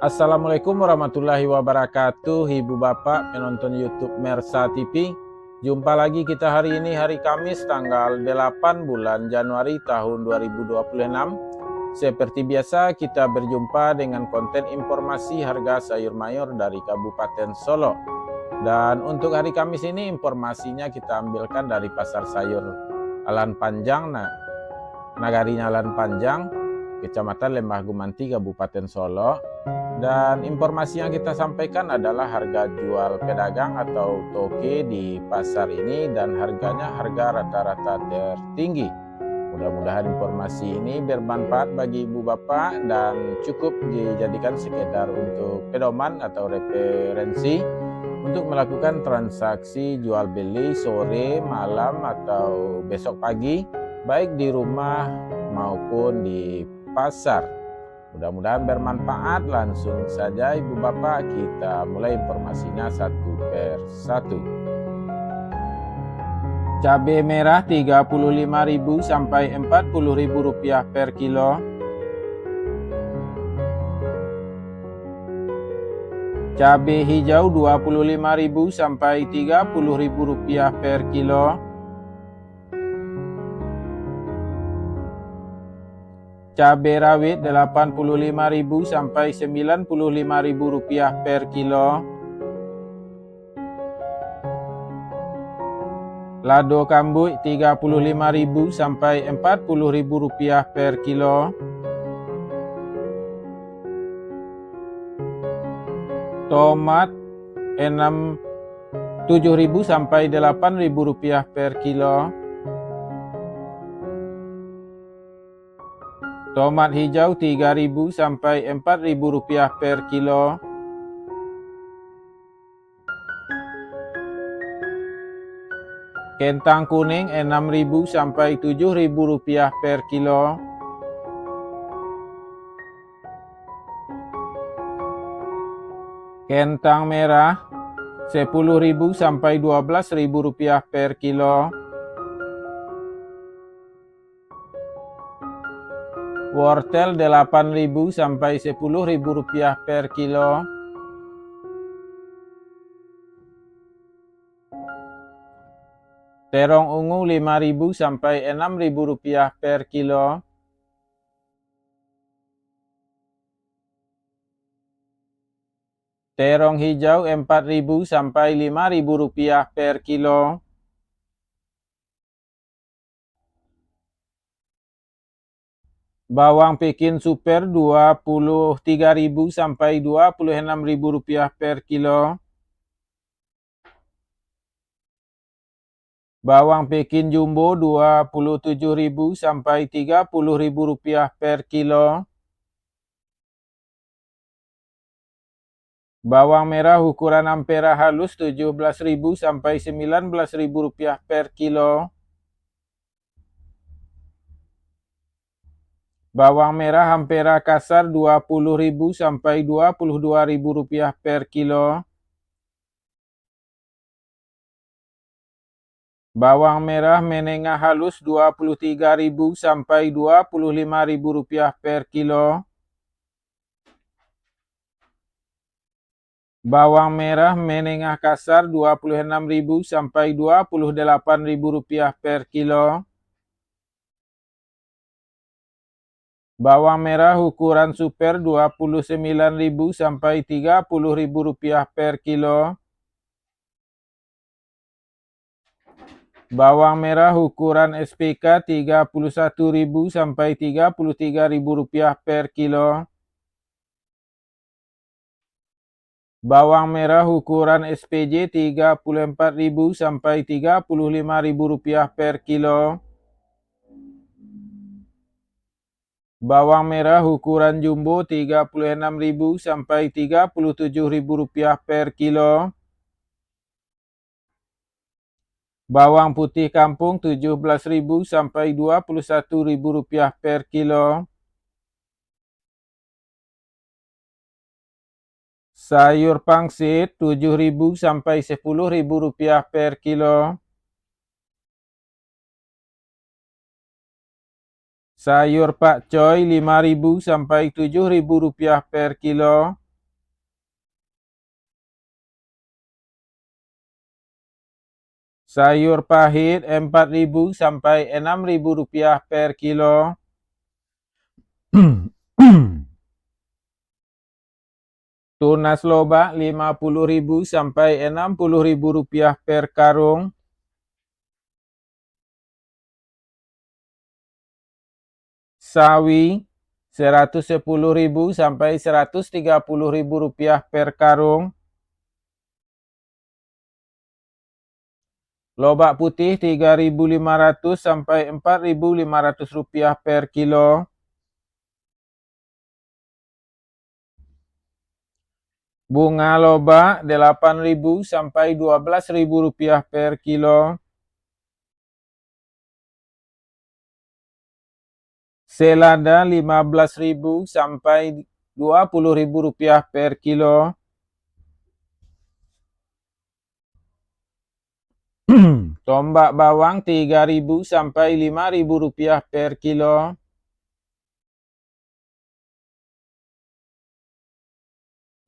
Assalamualaikum warahmatullahi wabarakatuh, Ibu Bapak penonton YouTube Mersa TV. Jumpa lagi kita hari ini, hari Kamis tanggal 8 bulan Januari tahun 2026. Seperti biasa kita berjumpa dengan konten informasi harga sayur mayur dari Kabupaten Solo. Dan untuk hari Kamis ini informasinya kita ambilkan dari Pasar Sayur Alan Panjang, Nagarinya Alan Panjang, Kecamatan Lembah Gumanti, Kabupaten Solo. Dan informasi yang kita sampaikan adalah harga jual pedagang atau toke di pasar ini dan harganya harga rata-rata tertinggi. Mudah-mudahan informasi ini bermanfaat bagi ibu bapak dan cukup dijadikan sekedar untuk pedoman atau referensi untuk melakukan transaksi jual beli sore, malam, atau besok pagi, baik di rumah maupun di pasar. Mudah-mudahan bermanfaat. Langsung saja ibu bapak kita mulai informasinya satu per satu. Cabai merah 35.000 sampai 40.000 rupiah per kilo. Cabai hijau 25.000 sampai 30.000 rupiah per kilo. Cabai rawit 85.000 sampai 95.000 rupiah per kilo. Lado kambui 35.000 sampai 40.000 rupiah per kilo. Tomat 7.000 sampai 8.000 rupiah per kilo. Tomat hijau 3.000 sampai 4.000 rupiah per kilo. Kentang kuning 6.000 sampai 7.000 rupiah per kilo. Kentang merah 10.000 sampai 12.000 rupiah per kilo. Wortel 8.000 sampai 10.000 rupiah per kilo. Terong ungu 5.000 sampai 6.000 rupiah per kilo. Terong hijau 4.000 sampai 5.000 rupiah per kilo. Bawang Pekin super 23.000 sampai 26.000 rupiah per kilo. Bawang Pekin jumbo 27.000 sampai 30.000 rupiah per kilo. Bawang merah ukuran ampera halus 17.000 sampai 19.000 rupiah per kilo. Bawang merah ampera kasar 20.000 sampai 22.000 rupiah per kilo. Bawang merah menengah halus 23.000 sampai 25.000 rupiah per kilo. Bawang merah menengah kasar 26.000 sampai 28.000 rupiah per kilo. Bawang merah ukuran super 29.000 sampai 30.000 rupiah per kilo. Bawang merah ukuran SPK 31.000 sampai 33.000 rupiah per kilo. Bawang merah ukuran SPJ 34.000 sampai 35.000 rupiah per kilo. Bawang merah ukuran jumbo 36.000 sampai 37.000 rupiah per kilo. Bawang putih kampung 17.000 sampai 21.000 rupiah per kilo. Sayur pangsit 7.000 sampai 10.000 rupiah per kilo. Sayur pakcoy 5.000 sampai 7.000 rupiah per kilo. Sayur pahit 4.000 sampai 6.000 rupiah per kilo. Tunas loba 50.000 sampai 60.000 rupiah per karung. Sawi 110.000 sampai 130.000 rupiah per karung. Lobak putih 3.500 sampai 4.500 rupiah per kilo. Bunga loba 8.000 sampai 12.000 rupiah per kilo. Selada 15.000 sampai 20.000 rupiah per kilo. Tombak bawang 3.000 sampai 5.000 rupiah per kilo.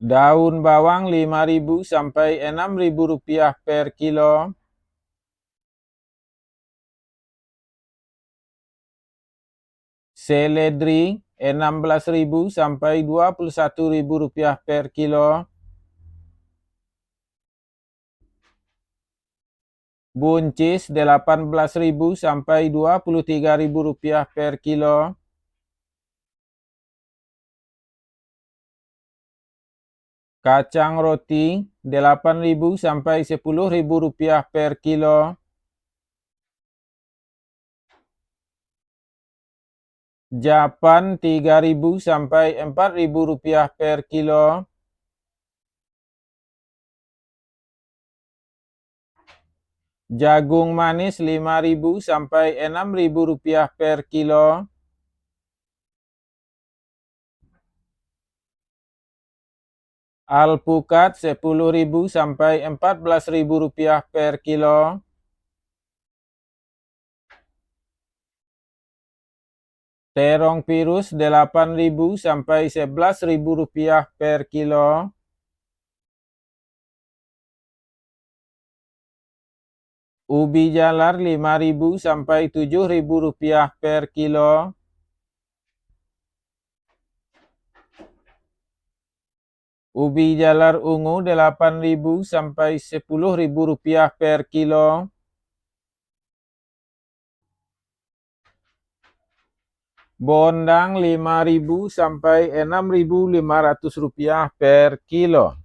Daun bawang 5.000 sampai 6.000 rupiah per kilo. Seledri 16.000 sampai 21.000 rupiah per kilo. Buncis 18.000 sampai 23.000 rupiah per kilo. Kacang roti 8.000 sampai 10.000 rupiah per kilo. Japan 3.000 sampai 4.000 rupiah per kilo. Jagung manis 5.000 sampai 6.000 rupiah per kilo. Alpukat 10.000 sampai 14.000 rupiah per kilo. Terong pirus 8.000 sampai 11.000 rupiah per kilo. Ubi jalar 5.000 sampai 7.000 rupiah per kilo. Ubi jalar ungu 8.000 sampai 10.000 rupiah per kilo. Bondang 5.000 sampai 6.500 rupiah per kilo.